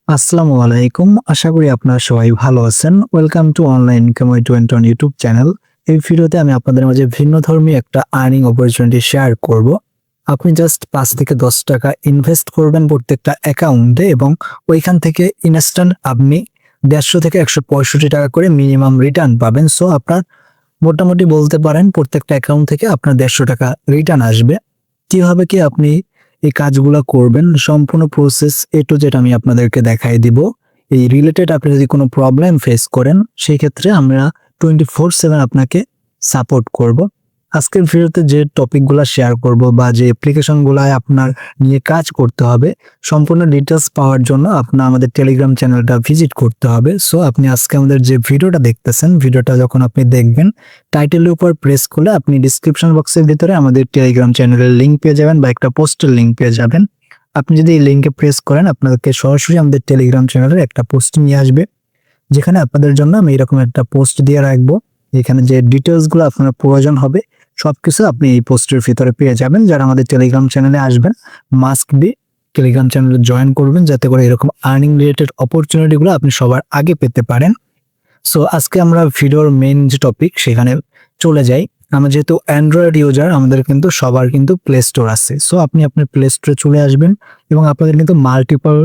আসসালামু আলাইকুম। আশা করি আপনারা সবাই ভালো আছেন। Welcome to online income way 20 on YouTube channel. এই ভিডিওতে আমি আপনাদের মাঝে ভিন্নধর্মী একটা আর্নিং অপরচুনিটি শেয়ার করব। আপনি জাস্ট ৫ থেকে ১০ টাকা ইনভেস্ট করবেন প্রত্যেকটা অ্যাকাউন্টে এবং ওইখান থেকে ইনস্ট্যান্ট আপনি ১৫০ থেকে ১৬৫ টাকা করে মিনিমাম রিটার্ন পাবেন। সো আপনার মোটামুটি বলতে পারেন প্রত্যেকটা অ্যাকাউন্ট থেকে আপনার ১৫০ টাকা রিটার্ন আসবে। কিভাবে কি আপনি এই কাজগুলা করবেন সম্পূর্ণ প্রসেস A to Z আমি আপনাদেরকে দেখাই দিব। এই রিলেটেড আপনি যদি কোনো প্রবলেম ফেস করেন সেই ক্ষেত্রে আমরা 24/7 আপনাকে সাপোর্ট করব। আজকের ভিডিওতে যে টপিকগুলা শেয়ার করব বা যে অ্যাপ্লিকেশনগুলায় আপনার নিয়ে কাজ করতে হবে সম্পূর্ণ ডিটেইলস পাওয়ার জন্য আপনার আমাদের টেলিগ্রাম চ্যানেলটা ভিজিট করতে হবে। সো আপনি আজকে আমাদের যে ভিডিওটা দেখতেছেন, ভিডিওটা যখন আপনি দেখবেন টাইটেলের উপর প্রেস করলে আপনি ডিসক্রিপশন বক্সের ভিতরে আমাদের টেলিগ্রাম চ্যানেলের লিংক পেয়ে যাবেন বা একটা পোস্টের লিংক পেয়ে যাবেন। আপনি যদি এই লিংকে প্রেস করেন আপনাদেরকে সরাসরি আমাদের টেলিগ্রাম চ্যানেলের একটা পোস্ট নিয়ে আসবে, যেখানে আপনাদের জন্য আমি এরকম একটা পোস্ট দিয়ে রাখবো। এখানে যে ডিটেইলসগুলো আপনার প্রয়োজন হবে সবকিছু আপনি এই পোস্টের ভিতরে পেয়ে যাবেন। যারা আমাদের টেলিগ্রাম চ্যানেলে আসবেন মাস্ট বি টেলিগ্রাম চ্যানেলে জয়েন করবেন, যাতে করে এরকম আর্নিং রিলেটেড অপরচুনিটিগুলো আপনি সবার আগে পেতে পারেন। সো আজকে আমরা ভিডিওর মেইন যে টপিক সেখানে চলে যাই। আমরা যেহেতু অ্যান্ড্রয়েড ইউজার, আমাদের কিন্তু সবার কিন্তু প্লে স্টোর আছে। সো আপনি আপনার প্লে স্টোরে চলে আসবেন এবং আপনাদের কিন্তু মাল্টিপল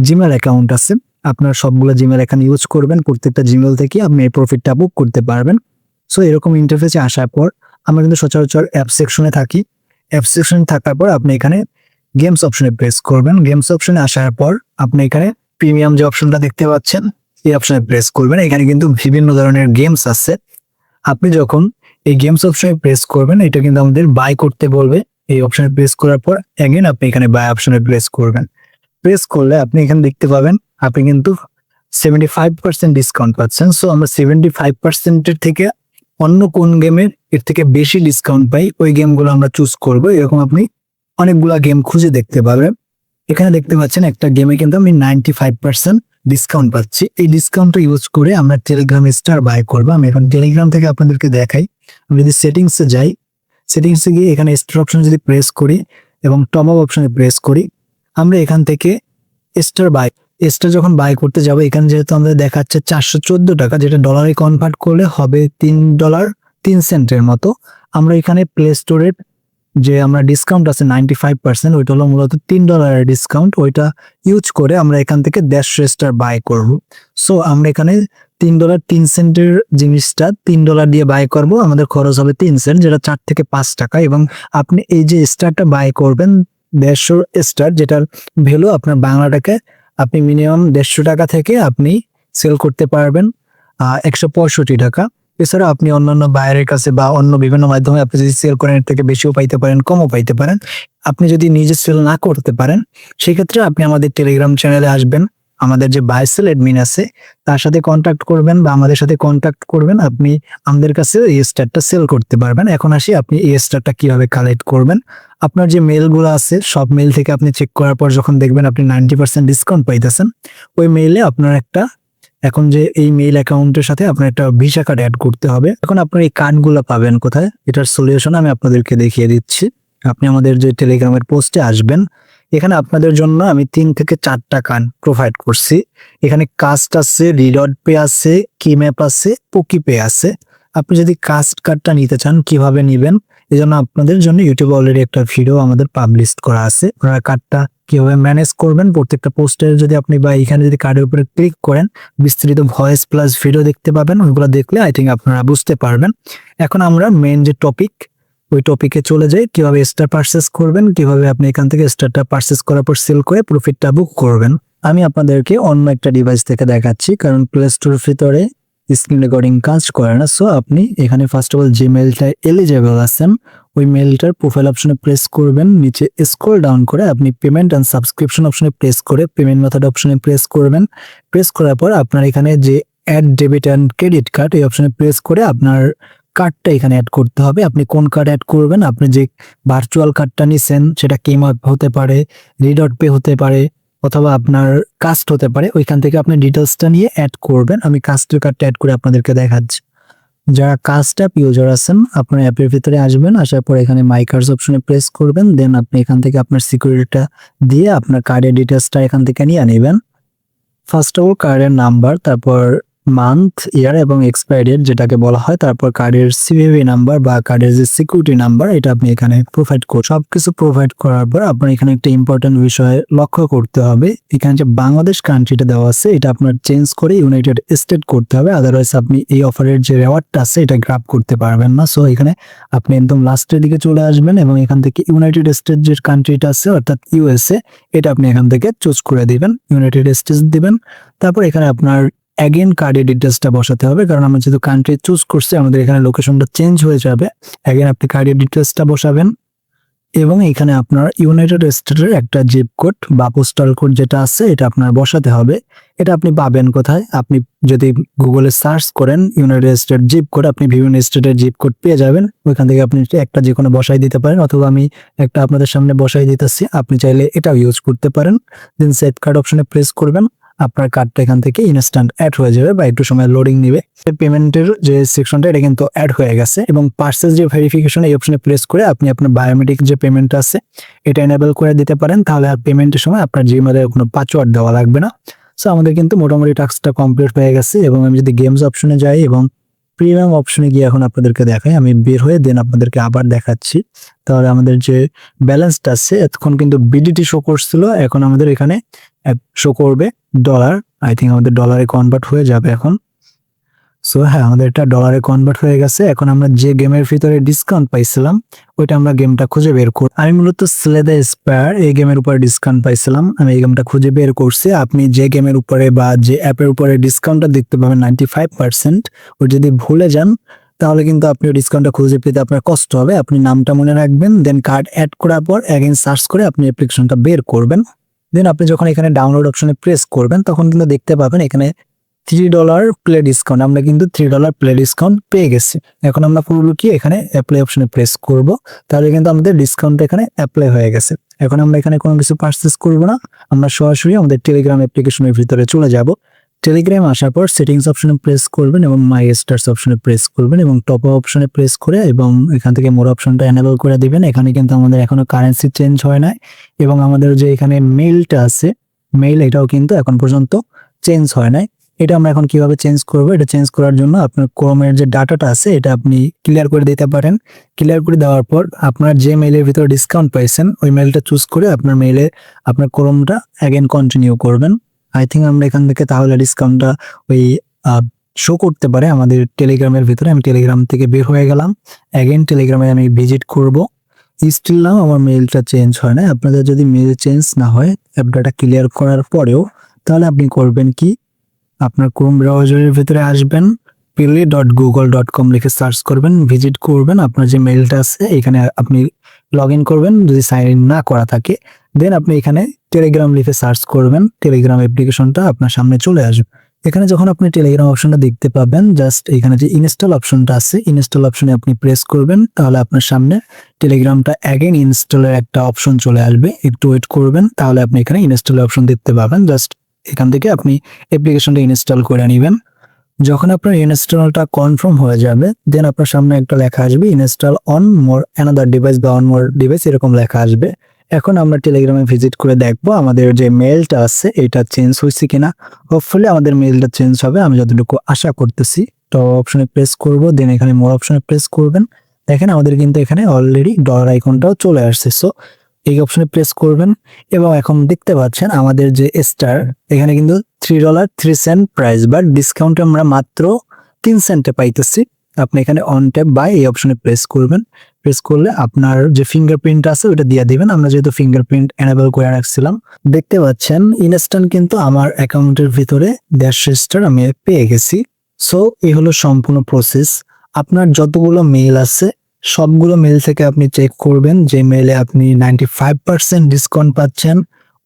জিমেল অ্যাকাউন্ট আছে। আপনার সবগুলো জিমেল এখানে ইউজ করবেন, প্রত্যেকটা জিমেল থেকে আপনি এই প্রফিটটা বুক করতে পারবেন। সো এরকম ইন্টারফেসে আসার পর আমরা কিন্তু সচরাচর অ্যাপ সেকশনে থাকি। অ্যাপ সেকশনে থাকার পর আপনি এখানে গেমস অপশনে প্রেস করবেন। গেমস অপশনে আসার পর আপনি এখানে প্রিমিয়াম যে অপশনটা দেখতে পাচ্ছেন এই অপশনে প্রেস করবেন। এখানে কিন্তু বিভিন্ন ধরনের গেমস আছে। আপনি যখন এই গেমস অপশনে প্রেস করবেন এটা কিন্তু আমাদের বাই করতে বলবে। এই অপশনে প্রেস করার পর অ্যাগেন আপনি এখানে বাই অপশনে প্রেস করবেন। প্রেস করলে আপনি এখানে দেখতে পাবেন আপনি কিন্তু 75% ডিসকাউন্ট পাচ্ছেন। সো আমরা 75%-এর থেকে অন্য কোন গেমের এর থেকে বেশি ডিসকাউন্ট পাই ওই গেমগুলো আমরা চুজ করব। এরকম আপনি অনেকগুলা গেম খুঁজে দেখতে পাবেন। এখানে দেখতে পাচ্ছেন একটা গেমে কিন্তু আমি 95% ডিসকাউন্ট পাচ্ছি। এই ডিসকাউন্টটা ইউজ করে আমরা টেলিগ্রাম স্টার বাই করবো। আমি এখন টেলিগ্রাম থেকে আপনাদেরকে দেখাই। আমি যদি সেটিংসে যাই, সেটিংসে গিয়ে এখানে স্টার অপশন যদি প্রেস করি এবং টপ আপ অপশনে প্রেস করি, আমরা এখান থেকে স্টার যখন বাই করতে যাবো এখানে যেহেতু আমাদের দেখাচ্ছে 414 টাকা, যেটা ডলারে কনভার্ট করলে হবে $3.03 মতো। আমরা এখানে প্লে স্টোরের যে আমরা ডিসকাউন্ট আছে 95%, ওইটা হলো মূলত $3 ডিসকাউন্ট। ওইটা ইউজ করে আমরা এখান থেকে 150 স্টার বাই করব। সো আমরা এখানে $3.03 জিনিসটা $3 দিয়ে বাই করব। আমাদের খরচ হবে 3 সেন্ট, যেটা 4 থেকে 5 টাকা। এবং আপনি এই যে স্টারটা বাই করবেন 150 স্টার, যেটার ভ্যালু আপনার বাংলা টাকায় আপনি মিনিমাম 150 টাকা থেকে আপনি সেল করতে পারবেন 165 টাকা। এছাড়া আপনি অন্যান্য বাইরের কাছে বা অন্য বিভিন্ন মাধ্যমে আপনি যদি সেল করেন এর থেকে বেশিও পাইতে পারেন, কমও পাইতে পারেন। আপনি যদি নিজে সেল না করতে পারেন সেক্ষেত্রে আপনি আমাদের টেলিগ্রাম চ্যানেলে আসবেন, আমাদের যে বাই সেল অ্যাডমিন আছে তার সাথে কন্ট্যাক্ট করবেন বা আমাদের সাথে কন্ট্যাক্ট করবেন, আপনি আমাদের কাছে এই স্টারটা সেল করতে পারবেন। এখন আসি আপনি এই স্টারটা কিভাবে কালেক্ট করবেন। আপনার যে মেলগুলো আছে সব মেল থেকে আপনি চেক করার পর যখন দেখবেন আপনি 90% ডিসকাউন্ট পাইতেছেন, ওই মেইলে আপনার একটা এখন যে এই মেইল অ্যাকাউন্টের সাথে আপনার একটা ভিসা কার্ড অ্যাড করতে হবে। এখন আপনার এই কার্ডগুলো পাবেন কোথায়, এটার সলিউশন আমি আপনাদেরকে দেখিয়ে দিচ্ছি। আপনি আমাদের যে টেলিগ্রামের পোস্টে আসবেন, এখানে আপনাদের জন্য আমি 3 থেকে 4টা কার্ড প্রোভাইড করছি। এখানে কাস্ট আছে, রিডট পে আছে, কিম্যাপ আছে, পোকিপে আছে। আপনি যদি কাস্ট কার্ডটা নিতে চান কিভাবে নেবেন, এজন্য আপনাদের জন্য ইউটিউবে অলরেডি একটা ভিডিও আমাদের পাবলিশ করা আছে। আপনারা কার্ডটা কিভাবে ম্যানেজ করবেন প্রত্যেকটা পোস্টের যদি আপনি বা এখানে যদি কার্ডের উপরে ক্লিক করেন বিস্তারিত ভয়েস প্লাস ভিডিও দেখতে পাবেন। ওইগুলো দেখলে আই থিঙ্ক আপনারা বুঝতে পারবেন। এখন আমরা মেইন যে টপিক ওই টপিকে চলে যাই, কিভাবে স্টার পারচেস করবেন, কিভাবে আপনি এখান থেকে স্টারটা পারচেস করার পর সেল করে প্রফিটটা বুক করবেন। আমি আপনাদেরকে অন্য একটা ডিভাইস থেকে দেখাচ্ছি, কারণ প্লে স্টোরের ভিতরে স্ক্রিন রেকর্ডিং কাজ করে না। সো আপনি এখানে ফার্স্ট অফ অল যে মেলটা এলিজেবল আছেন ওই মেলটার প্রোফাইল অপশনে প্রেস করবেন, নিচে স্ক্রল ডাউন করে আপনি পেমেন্ট এন্ড সাবস্ক্রিপশন অপশনে প্রেস করে পেমেন্ট মেথড অপশনে প্রেস করবেন। প্রেস করার পর আপনার এখানে যে add debit and credit card এই অপশনে প্রেস করে আপনার কার্ডটা এখানে অ্যাড করতে হবে। আপনি কোন কার্ড অ্যাড করবেন, আপনি যে ভার্চুয়াল কার্ডটা নিছেন সেটা কিম্যাপ হতে পারে, রিডট পে হতে পারে, অথবা আপনার কাস্ট হতে পারে, ওইখান থেকে আপনি ডিটেলসটা নিয়ে অ্যাড করবেন। আমি কাস্টের কার্ডটা অ্যাড করে আপনাদেরকে দেখাচ্ছি। যারা কাস্ট অ্যাপ ইউজার আছেন আপনার অ্যাপের ভিতরে আসবেন, আসার পর এখানে মাই কার্ডস অপশনে প্রেস করবেন, দেন আপনি এখান থেকে আপনার সিকিউরিটিটা দিয়ে আপনার কার্ডের ডিটেলসটা এখান থেকে নিয়ে নেবেন। ফার্স্ট অফ অল কার্ডের নাম্বার, তারপর মান্থ, ইয়ার এবং এক্সপায়ারি ডেট যেটাকে বলা হয়, তারপর কার্ডের সিভিভি নাম্বার বা কার্ডের যে সিকিউরিটি নাম্বার এটা আপনি এখানে প্রোভাইড করুন। সবকিছু প্রোভাইড করার পর আপনার এখানে একটা ইম্পর্টেন্ট বিষয় লক্ষ্য করতে হবে, এখানে যে বাংলাদেশ কান্ট্রিটা দেওয়া আছে এটা আপনার চেঞ্জ করে ইউনাইটেড স্টেট করতে হবে, আদারওয়াইজ আপনি এই অফারের যে রেওয়ার্ডটা আছে এটা গ্রাব করতে পারবেন না। সো এখানে আপনি একদম লাস্টের দিকে চলে আসবেন এবং এখান থেকে ইউনাইটেড স্টেট যে কান্ট্রিটা আছে অর্থাৎ ইউএসএ এটা আপনি এখান থেকে চুজ করে দিবেন, ইউনাইটেড স্টেটস দিবেন। তারপর এখানে আপনার অ্যাগেন কার্ডের ডিটেলসটা বসাতে হবে, কারণ আমরা যেহেতু কান্ট্রি চুজ করছি আমাদের এখানে লোকেশনটা চেঞ্জ হয়ে যাবে। অ্যাগেন আপনি কার্ডের ডিটেলসটা বসাবেন এবং এখানে আপনার ইউনাইটেড স্টেটের একটা জিপ কোড বা পোস্টাল কোড যেটা আছে এটা আপনার বসাতে হবে। এটা আপনি পাবেন কোথায়? আপনি যদি গুগলে সার্চ করেন ইউনাইটেড স্টেট জিপ কোড, আপনি বিভিন্ন স্টেটের জিপ কোড পেয়ে যাবেন। ওইখান থেকে আপনি একটা যে কোনো বসাই দিতে পারেন, অথবা আমি একটা আপনাদের সামনে বসাই দিতেছি, আপনি চাইলে এটাও ইউজ করতে পারেন। দেন সেভ কার্ড অপশনে প্রেস করবেন, আপনার কার্ডটা এখান থেকে ইনস্ট্যান্ট অ্যাড হয়ে যাবে বা একটু সময় লোডিং নেবে। পেমেন্টের যে সেকশনটা এটা কিন্তু অ্যাড হয়ে গেছে এবং পার্সেস যে ভেরিফিকেশন এই অপশনে প্রেস করে আপনি আপনার বায়োমেট্রিক যে পেমেন্ট আছে এটা এনেবল করে দিতে পারেন, তাহলে আর পেমেন্টের সময় আপনার জিমেলের কোনো পাসওয়ার্ড দেওয়া লাগবে না। সো আমাদের কিন্তু মোটামুটি টাস্কটা কমপ্লিট হয়ে গেছে এবং আমি যদি গেমস অপশনে যাই এবং প্রিমিয়াম অপশনে গিয়ে এখন আপনাদেরকে দেখাই, আমি বের হয়ে দেন আপনাদেরকে আবার দেখাচ্ছি, তাহলে আমাদের যে ব্যালেন্সটা আছে এতক্ষণ কিন্তু বিডিটি শো করছিল, এখন আমাদের এখানে শো করবে ডলার। আই থিঙ্ক আমাদের ডলারে কনভার্ট হয়ে যাবে এখন। সো হ্যাঁ, আমাদের এটা ডলারে কনভার্ট হয়ে গেছে। এখন আমরা যে গেমের ভিতরে ডিসকাউন্ট পাইছিলাম ওইটা আমরা গেমটা খুঁজে বের করি। আমি মূলত স্লে দ্য স্পায়ার এই গেমের উপরে ডিসকাউন্ট পাইছিলাম, আমি এই গেমটা খুঁজে বের করছি। আপনি যে গেমের উপরে বা যে অ্যাপের উপরে ডিসকাউন্টটা দেখতে পাবেন 95%, ও যদি ভুলে যান তাহলে কিন্তু আপনি ডিসকাউন্টটা খুঁজে পেতে আপনার কষ্ট হবে। আপনি নামটা মনে রাখবেন, দেন কার্ড অ্যাড করার পর অ্যাগেন সার্চ করে আপনি অ্যাপ্লিকেশনটা বের করবেন। দেন আপনি যখন এখানে ডাউনলোড অপশনে প্রেস করবেন তখন কিন্তু দেখতে পাবেন এখানে $3 প্লে ডিসকাউন্ট, আমরা কিন্তু $3 প্লে ডিসকাউন্ট পেয়ে গেছি। এখন আমরা পুরো কি এখানে অ্যাপ্লাই অপশনে প্রেস করব, তাহলে কিন্তু আমাদের ডিসকাউন্টটা এখানে অ্যাপ্লাই হয়ে গেছে। এখন আমরা এখানে কোনো কিছু পারচেস করব না, আমরা সরাসরি আমাদের টেলিগ্রাম অ্যাপ্লিকেশনের ভিতরে চলে যাব। টেলিগ্রাম আসার পর সেটিংস অপশনে প্রেস করবেন এবং মাই স্টার্স অপশনে প্রেস করবেন এবং টপ আপ অপশনে প্রেস করে এবং এখান থেকে মোর অপশনটা এনেবল করে দিবেন। এখানে কিন্তু আমাদের এখনো কারেন্সি চেঞ্জ হয় নাই এবং আমাদের যে এখানে মেইলটা আছে মেইল এটাও কিন্তু এখন পর্যন্ত চেঞ্জ হয় নাই। এটা আমরা এখন কিভাবে চেঞ্জ করব? এটা চেঞ্জ করার জন্য আপনার ক্রোমের যে ডাটাটা আছে এটা আপনি ক্লিয়ার করে দিতে পারেন। ক্লিয়ার করে দেওয়ার পর আপনার যে মেইলের ভিতরে ডিসকাউন্ট পাইছেন ওই মেইলটা চুজ করে আপনার মেইলে আপনার ক্রোমটা অ্যাগেন কন্টিনিউ করবেন। আই থিঙ্ক আমরা এখান থেকে তাহলে ডিসকাউন্টটা ওই শো করতে পারে আমাদের টেলিগ্রামের ভিতরে। আমি টেলিগ্রাম থেকে বের হয়ে গেলাম, অ্যাগেন টেলিগ্রামে আমি ভিজিট করব। স্টিল নাও আমার মেইলটা চেঞ্জ হয় না। আপনাদের যদি মেইল চেঞ্জ না হয় অ্যাপ ডাটা ক্লিয়ার করার পরেও, তাহলে আপনি করবেন কি, আপনার ক্রোম ব্রাউজারের ভিতরে আসবেন, pili.google.com লিখে সার্চ করবেন, ভিজিট করবেন, আপনার যে মেইলটা আছে এখানে আপনি লগ ইন করবেন যদি সাইন ইন না করা থাকে। দেন আপনি এখানে টেলিগ্রাম লিখে সার্চ করবেন, টেলিগ্রাম অ্যাপ্লিকেশনটা আপনার সামনে চলে আসবে। এখানে যখন আপনি টেলিগ্রাম অপশনটা দেখতে পাবেন, জাস্ট এখানে যে ইনস্টল অপশনটা আছে ইনস্টল অপশনে আপনি প্রেস করবেন, তাহলে আপনার সামনে টেলিগ্রামটা অ্যাগেন ইনস্টলের একটা অপশন চলে আসবে। একটু ওয়েট করবেন, তাহলে আপনি এখানে ইনস্টলের অপশন দেখতে পাবেন। জাস্ট এখান থেকে আপনি অ্যাপ্লিকেশনটা ইনস্টল করে নেবেন। যখন আপনার ইনস্টলটা কনফার্ম হয়ে যাবে দেন আপনার সামনে একটা লেখা আসবে install on more another device বা অন মোর ডিভাইস, এরকম লেখা আসবে। এখন আমরা টেলিগ্রামে ভিজিট করে দেখবো আমাদের যে মেইলটা আছে এটা চেঞ্জ হয়েছে কিনা। হোপফুলি আমাদের মেইলটা চেঞ্জ হবে, আমি যতটুকু আশা করতেছি। তো অপশনে প্রেস করব, দেন এখানে মোর অপশনে প্রেস করবেন। দেখেন আমাদের কিন্তু এখানে অলরেডি ডলার আইকনটাও চলে আসছে। সো এই অপশনে প্রেস করবেন এবং এখন দেখতে পাচ্ছেন আমাদের যে স্টার এখানে কিন্তু $3.03 প্রাইস, বাট ডিসকাউন্ট আমরা মাত্র 3 সেন্টে পাইতেছি। আপনি এখানে অন ট্যাপ বাই এই অপশনে প্রেস করবেন। প্রেস করলে আপনার যে ফিঙ্গারপ্রিন্ট আছে ওটা দিয়ে দিবেন। আমরা যেহেতু ফিঙ্গারপ্রিন্ট এনেবল করে রাখছিলাম, দেখতে পাচ্ছেন ইনস্ট্যান্ট কিন্তু আমার অ্যাকাউন্টের ভিতরে 150 স্টার আমি পেয়ে গেছি। সো এই হলো সম্পূর্ণ প্রসেস। আপনার যতগুলো মেইল আছে সবগুলো মেইল থেকে আপনি চেক করবেন যে মেইলে আপনি 95% ডিসকাউন্ট পাচ্ছেন,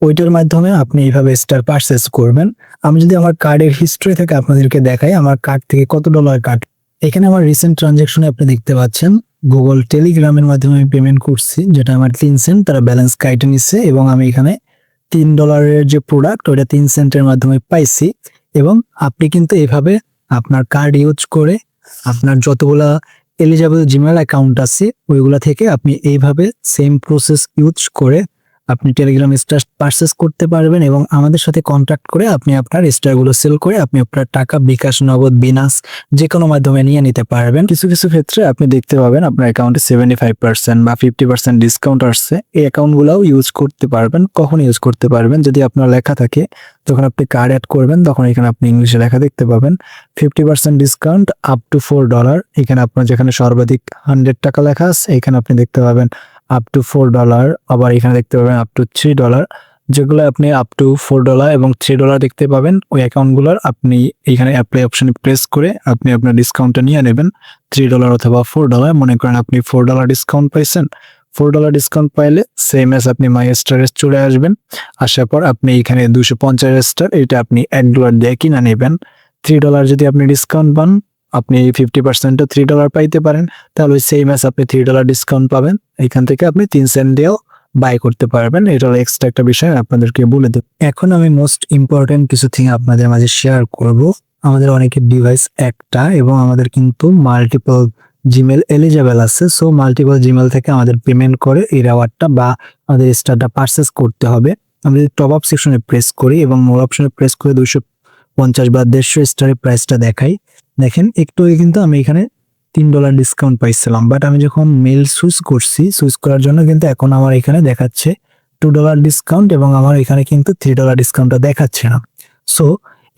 ওইটার মাধ্যমে আপনি এইভাবে স্টার পারচেস করবেন। আমি যদি আমার কার্ডের হিস্ট্রি থেকে আপনাদেরকে দেখাই আমার কার্ড থেকে কত ডলার কাট, এখানে আমার রিসেন্ট ট্রানজাকশনে আপনি দেখতে পাচ্ছেন গুগল টেলিগ্রামের মাধ্যমে আমি পেমেন্ট করছি, যেটা আমার 3 সেন্ট তারা ব্যালেন্স কাইটে নিচ্ছে এবং আমি এখানে $3 যে প্রোডাক্ট ওটা 3 সেন্টের মাধ্যমে পাইছি। এবং আপনি কিন্তু এইভাবে আপনার কার্ড ইউজ করে আপনার যতগুলা এলিজিবল জিমেল অ্যাকাউন্ট আছে ওইগুলা থেকে আপনি এইভাবে সেম প্রসেস ইউজ করে আপনি টেলিগ্রাম স্টার পারচেস করতে পারবেন এবং আমাদের সাথে কন্ট্যাক্ট করে আপনি আপনার স্টারগুলো সেল করে আপনি আপনার টাকা বিকাশ, নগদ, বিনাস যে কোনো মাধ্যমে নিয়ে নিতে পারবেন। কিছু কিছু ক্ষেত্রে আপনি দেখতে পাবেন আপনার অ্যাকাউন্টে 75% বা 50% ডিসকাউন্ট আসছে। এই অ্যাকাউন্টগুলোও ইউজ করতে পারবেন। কখন ইউজ করতে পারবেন? যদি আপনার লেখা থাকে, যখন আপনি কার্ড অ্যাড করবেন তখন এখানে আপনি ইংলিশে লেখা দেখতে পাবেন 50% ডিসকাউন্ট আপ টু $4। এখানে আপনার যেখানে সর্বাধিক 100 টাকা লেখা আছে এখানে আপনি দেখতে পাবেন আপ টু $4। আবার এখানে দেখতে পাবেন আপ টু $3, যেগুলো আপনি আপ টু $4 এবং $3 দেখতে পাবেন। ওই অ্যাকাউন্টগুলোর আপনি এখানে অ্যাপ্লাই অপশনে প্রেস করে আপনি আপনার ডিসকাউন্টটা নিয়ে নেবেন $3 অথবা $4। মনে করেন আপনি $4 ডিসকাউন্ট পাইছেন, $4 ডিসকাউন্ট পাইলে সেম এস আপনি মাই স্টারে চলে আসবেন। আসার পর আপনি এখানে 250 স্টার এটা আপনি $1 দিয়ে কিনা নেবেন। $3 যদি আপনি ডিসকাউন্ট পান, আপনি 50% $3 পাইতে পারেন, তাহলে ওই সেম এস আপনি $3 ডিসকাউন্ট পাবেন। এখান থেকে আপনি 3 সেন্ট দিয়েও বাই করতে পারবেন। এটা হলো এক্সট্রা একটা বিষয় আপনাদেরকে বলে দেব। এখন আমি মোস্ট ইম্পর্টেন্ট কিছু থিং আপনাদের মাঝে শেয়ার করব। আমাদের অনেকের ডিভাইস একটা এবং আমাদের কিন্তু মাল্টিপল জিমেল এলিজেবল আছে। সো মাল্টিপল জিমেল থেকে আমাদের পেমেন্ট করে এই রিওয়ার্ডটা বা আমাদের স্টারটা পারচেস করতে হবে। আমরা যদি টপ আপ সেকশনে প্রেস করি এবং মোর অপশনে প্রেস করে 250 বা 150 স্টারের প্রাইসটা দেখাই, দেখেন একটু আগে কিন্তু আমি এখানে $3 ডিসকাউন্ট পাইছিলাম, বাট আমি যখন মেল সুইচ করছি, সুইচ করার জন্য কিন্তু এখন আমার এখানে দেখাচ্ছে $2 ডিসকাউন্ট এবং আমার এখানে কিন্তু $3 ডিসকাউন্টটা দেখাচ্ছে না। সো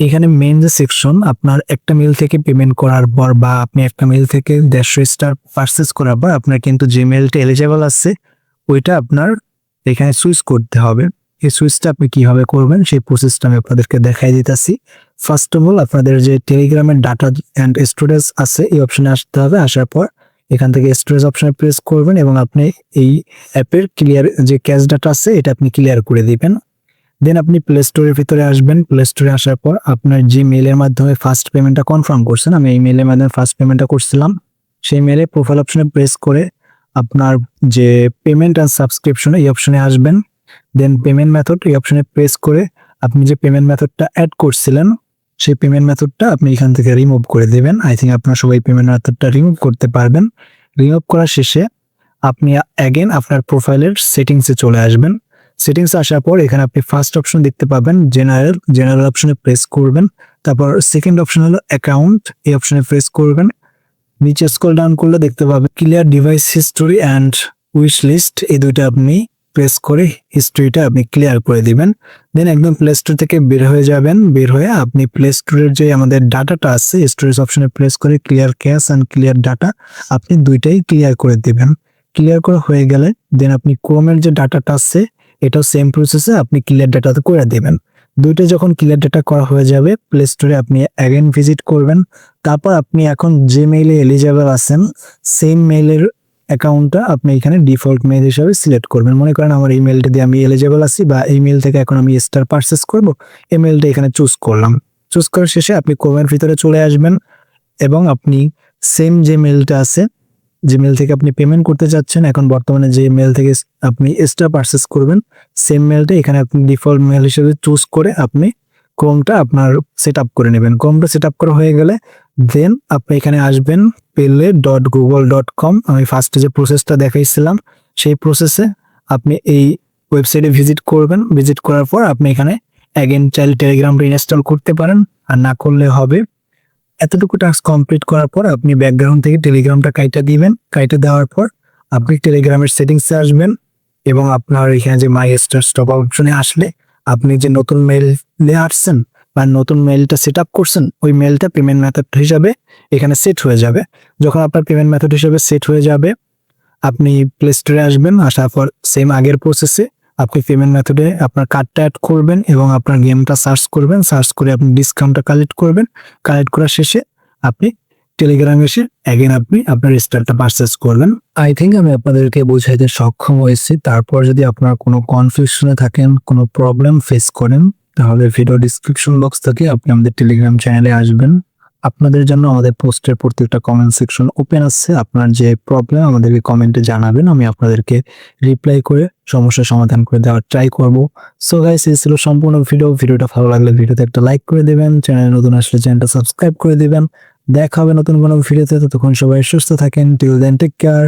এখানে মেন যে সেকশন, আপনার একটা মেল থেকে পেমেন্ট করার পর বা আপনি একটা মেল থেকে 150 স্টার পারচেস করার পর আপনার কিন্তু যে মেলটা এলিজেবল আছে ওইটা আপনার এখানে সুইচ করতে হবে। এই সুইচটা আপনি কিভাবে করবেন সেই প্রসেসটা আমি আপনাদেরকে দেখাই দিতেছি। ফার্স্ট অফ অল আপনাদের যে টেলিগ্রামের ডাটা অ্যান্ড স্টোরেজ আছে এই অপশনে আসতে হবে। আসার পর এখান থেকে স্টোরেজ অপশনে প্রেস করবেন এবং আপনি এই অ্যাপের ক্লিয়ার যে ক্যাশ ডাটা আছে এটা আপনি ক্লিয়ার করে দিবেন। দেন আপনি প্লে স্টোরের ভিতরে আসবেন। প্লে স্টোরে আসার পর আপনার যে মেলের মাধ্যমে ফার্স্ট পেমেন্টটা কনফার্ম করছেন, আমি এই মেলের মাধ্যমে ফার্স্ট পেমেন্টটা করছিলাম, সেই মেলে প্রোফাইল অপশনে প্রেস করে আপনার যে পেমেন্ট অ্যান্ড সাবস্ক্রিপশন এই অপশনে আসবেন। দেন পেমেন্ট মেথড এই অপশনে প্রেস করে আপনি যে পেমেন্ট মেথডটা অ্যাড করছিলেন সেই পেমেন্ট মেথডটা আপনি এখান থেকে রিমুভ করে দেবেন। আই থিঙ্ক আপনারা সবাই পেমেন্ট মেথডটা রিমুভ করতে পারবেন। রিমুভ করার শেষে আপনি অ্যাগেন আপনার প্রোফাইলের সেটিংসে চলে আসবেন। সেটিংসে আসার পর এখানে আপনি ফার্স্ট অপশন দেখতে পাবেন জেনারেল অপশনে প্রেস করবেন। তারপর সেকেন্ড অপশন হলো অ্যাকাউন্ট, এই অপশনে প্রেস করবেন। নিচে স্ক্রল ডাউন করলে দেখতে পাবেন clear device history and wish list, এই দুইটা আপনি প্রেস করে হিস্ট্রিটা আপনি ক্লিয়ার করে দিবেন। দেন একদম প্লে স্টোর থেকে বের হয়ে যাবেন। বের হয়ে আপনি প্লে স্টোরের যে আমাদের ডাটাটা আছে স্টোরেজ অপশনে প্রেস করে clear cash and clear data আপনি দুইটাই ক্লিয়ার করে দিবেন। ক্লিয়ার করা হয়ে গেলে দেন আপনি ক্রোমের যে ডাটাটা আছে এটাও সেম প্রসেসে আপনি ক্লিয়ার ডাটাতে করে দিবেন। দুইটা যখন ক্লিয়ার ডাটা করা হয়ে যাবে প্লে স্টোরে আপনি অ্যাগেন ভিজিট করবেন। তারপর আপনি এখন যে মেইলে এলিজেবল আছেন সেম মেইলের অ্যাকাউন্টটা আপনি এখানে ডিফল্ট মেইল হিসাবে সিলেক্ট করবেন। মনে করেন আমার এই মেইলটা দিয়ে আমি এলিজেবল আছি বা এই মেইল থেকে এখন আমি স্টার পারচেস করব, এই মেইলটা এখানে চুজ করলাম। চুজ করার শেষে আপনি ক্রোমের ভিতরে চলে আসবেন এবং আপনি সেম যে মেইলটা আছে, যে মেল থেকে আপনি পেমেন্ট করতে যাচ্ছেন, এখন বর্তমানে যে মেল থেকে আপনি স্টার পারচেস করবেন সেম মেলটা এখানে আপনি ডিফল্ট মেল হিসেবে চুজ করে আপনি ক্রোমটা আপনার সেট আপ করে নেবেন। ক্রোমটা সেট আপ করা হয়ে গেলে দেন আপনি এখানে আসবেন pele.google.com। আমি ফার্স্টে যে প্রসেসটা দেখাইছিলাম সেই প্রসেসে আপনি এই ওয়েবসাইটে ভিজিট করবেন। ভিজিট করার পর আপনি এখানে অ্যাগেন চাইলে টেলিগ্রামটা ইনস্টল করতে পারেন, আর না করলে হবে। এতটুকু টাস্ক কমপ্লিট করার পর আপনি ব্যাকগ্রাউন্ড থেকে টেলিগ্রামটা কাইটা দিবেন। কাইটা দেওয়ার পর আপনি টেলিগ্রামের সেটিংসে আসবেন এবং আপনার এখানে যে মাই স্টার স্টপ অপশনে আসলে আপনি যে নতুন মেইলে আসছেন বা নতুন মেইলটা সেট আপ করছেন ওই মেইলটা পেমেন্ট মেথড হিসাবে এখানে সেট হয়ে যাবে। যখন আপনার পেমেন্ট মেথড হিসাবে সেট হয়ে যাবে আপনি প্লে স্টোরে আসবেন। আসার পর সেম আগের প্রসেসে আপনি পেমেন্ট মেথডে আপনার কার্ডটা অ্যাড করবেন এবং আপনার গেমটা সার্চ করবেন। সার্চ করে আপনি ডিসকাউন্টটা কালেক্ট করবেন। কালেক্ট করার শেষে আপনি টেলিগ্রামে এসে অ্যাগেন আপনি আপনার স্টারটা পারচেস করবেন। আই থিঙ্ক আমি আপনাদেরকে বোঝাইতে সক্ষম হয়েছি। তারপর যদি আপনার কোনো কনফিউশনে থাকেন, কোনো প্রবলেম ফেস করেন, তাহলে ভিডিও ডিসক্রিপশন বক্স থেকে আপনি আমাদের টেলিগ্রাম চ্যানেলে আসবেন। আপনাদের জন্য আমাদের পোস্টের প্রত্যেকটা কমেন্ট সেকশন ওপেন আছে। আপনার যে প্রবলেম আমাদেরকে কমেন্টে জানাবেন, আমি আপনাদেরকে রিপ্লাই করে সমস্যার সমাধান করে দেওয়ার ট্রাই করব। সো গাইস, এই ছিল সম্পূর্ণ ভিডিওটা ভালো লাগলে ভিডিওতে একটা লাইক করে দেবেন, চ্যানেলে নতুন আসলে চ্যানেলটা সাবস্ক্রাইব করে দিবেন। দেখা হবে নতুন কোনো ভিডিওতে, ততক্ষণ সবাই সুস্থ থাকেন। Till then take care.